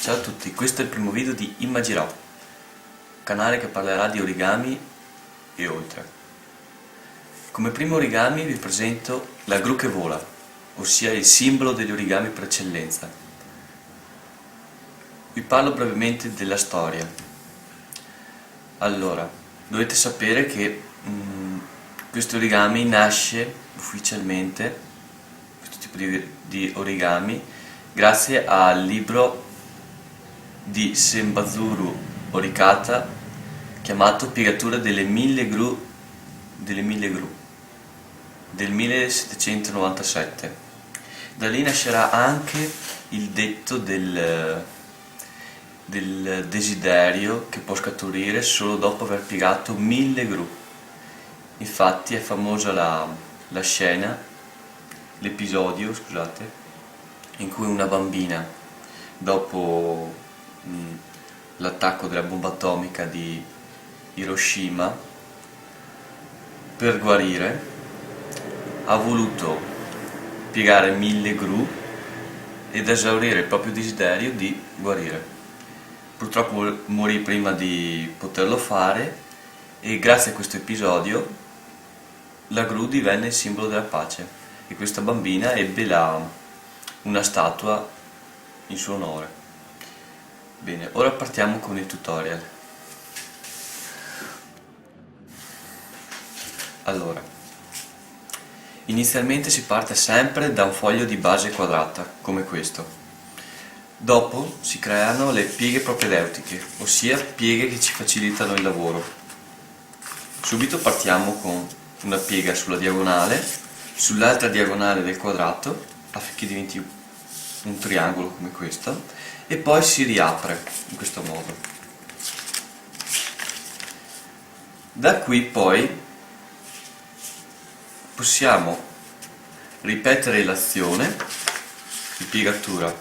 Ciao a tutti, questo è il primo video di Immagirò, canale che parlerà di origami e oltre. Come primo origami vi presento la gru che vola, ossia il simbolo degli origami per eccellenza. Vi parlo brevemente della storia. Allora, dovete sapere che questo origami nasce ufficialmente, questo tipo di origami, grazie al libro di Senbazuru Horikata chiamato Piegatura delle 1000 gru del 1797. Da lì nascerà anche il detto del desiderio che può scaturire solo dopo aver piegato 1000 gru. Infatti è famosa la scena, l'episodio, scusate, in cui una bambina, dopo l'attacco della bomba atomica di Hiroshima, per guarire ha voluto piegare 1000 gru ed esaurire il proprio desiderio di guarire. Purtroppo morì prima di poterlo fare e grazie a questo episodio la gru divenne il simbolo della pace e questa bambina ebbe una statua in suo onore. Bene, ora partiamo con il tutorial. Allora, inizialmente si parte sempre da un foglio di base quadrata, come questo. Dopo si creano le pieghe propedeutiche, ossia pieghe che ci facilitano il lavoro. Subito partiamo con una piega sulla diagonale, sull'altra diagonale del quadrato, affinché diventi un triangolo come questo, e poi si riapre in questo modo. Da qui poi possiamo ripetere l'azione di piegatura,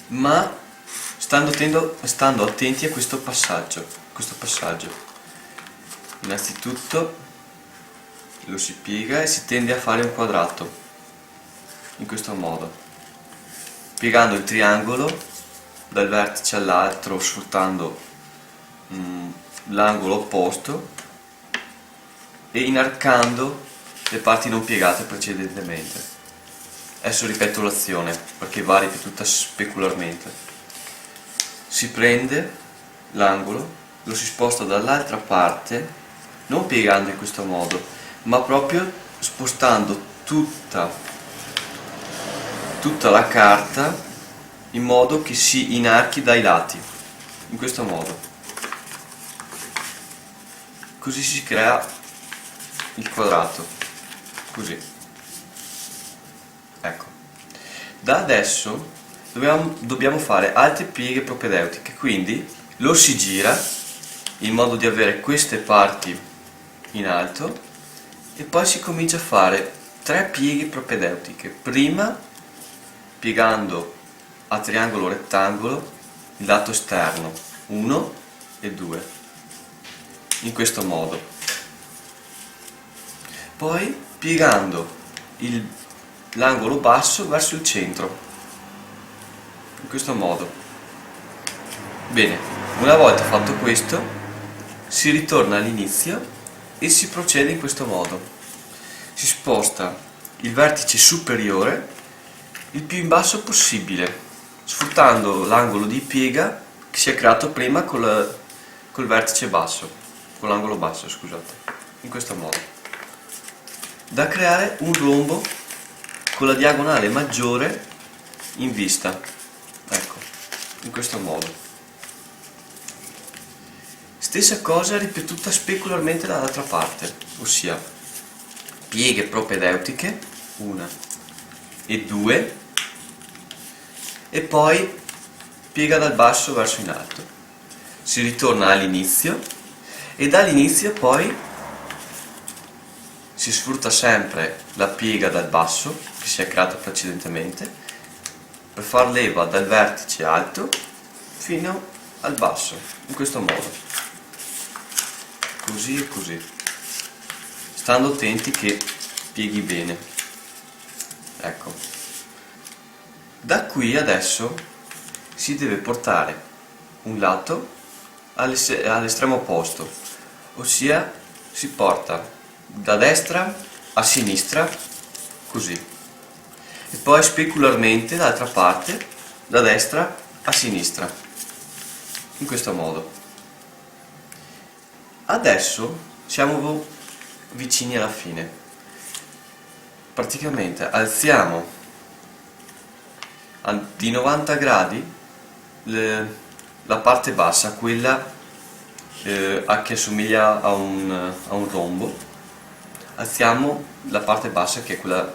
ma stando attenti a questo passaggio. Innanzitutto lo si piega e si tende a fare un quadrato in questo modo, piegando il triangolo dal vertice all'altro, sfruttando l'angolo opposto e inarcando le parti non piegate precedentemente. Adesso ripeto l'azione perché va ripetuta specularmente. Si prende l'angolo, lo si sposta dall'altra parte, non piegando in questo modo, ma proprio spostando tutta la carta in modo che si inarchi dai lati, in questo modo. Così si crea il quadrato, così. Ecco. Da adesso dobbiamo fare altre pieghe propedeutiche, quindi lo si gira in modo di avere queste parti in alto e poi si comincia a fare 3 pieghe propedeutiche. Prima piegando a triangolo rettangolo il lato esterno 1 e 2 in questo modo, poi piegando l'angolo basso verso il centro in questo modo. Bene, una volta fatto questo si ritorna all'inizio e si procede in questo modo. Si sposta il vertice superiore il più in basso possibile, sfruttando l'angolo di piega che si è creato prima col vertice basso, con l'angolo basso, scusate, in questo modo, da creare un rombo con la diagonale maggiore in vista, ecco, in questo modo. Stessa cosa ripetuta specularmente dall'altra parte, ossia pieghe propedeutiche 1 e 2 e poi piega dal basso verso in alto. Si ritorna all'inizio e dall'inizio poi si sfrutta sempre la piega dal basso che si è creata precedentemente per far leva dal vertice alto fino al basso, in questo modo, così e così, stando attenti che pieghi bene. Ecco. Da qui adesso si deve portare un lato all'estremo opposto, ossia si porta da destra a sinistra, così, e poi specularmente dall'altra parte, da destra a sinistra, in questo modo. Adesso siamo vicini alla fine. Praticamente alziamo di 90 gradi la parte bassa, quella che assomiglia a un rombo. Alziamo la parte bassa, che è quella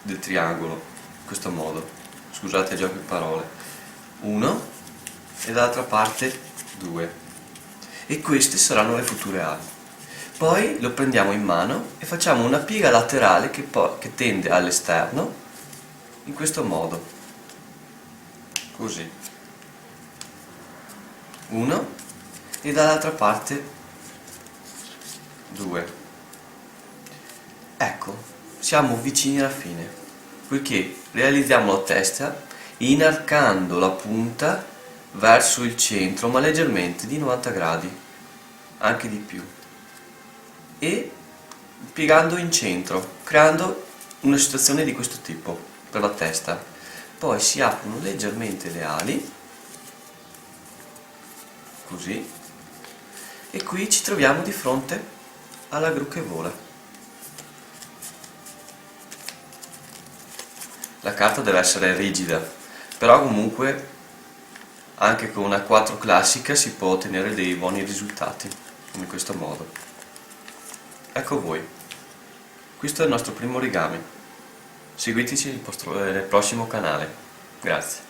del triangolo, in questo modo. Scusate il gioco di parole. 1 e dall'altra parte 2. E queste saranno le future ali. Poi lo prendiamo in mano e facciamo una piega laterale che tende all'esterno, in questo modo, così, 1 e dall'altra parte 2. Ecco, siamo vicini alla fine, poiché realizziamo la testa inarcando la punta verso il centro, ma leggermente, di 90 gradi, anche di più, e piegando in centro, creando una situazione di questo tipo per la testa. Poi si aprono leggermente le ali, così, e qui ci troviamo di fronte alla gru che vola. La carta deve essere rigida, però comunque anche con una 4 classica si può ottenere dei buoni risultati, in questo modo. Ecco voi, questo è il nostro primo origami. Seguiteci nel prossimo canale. Grazie.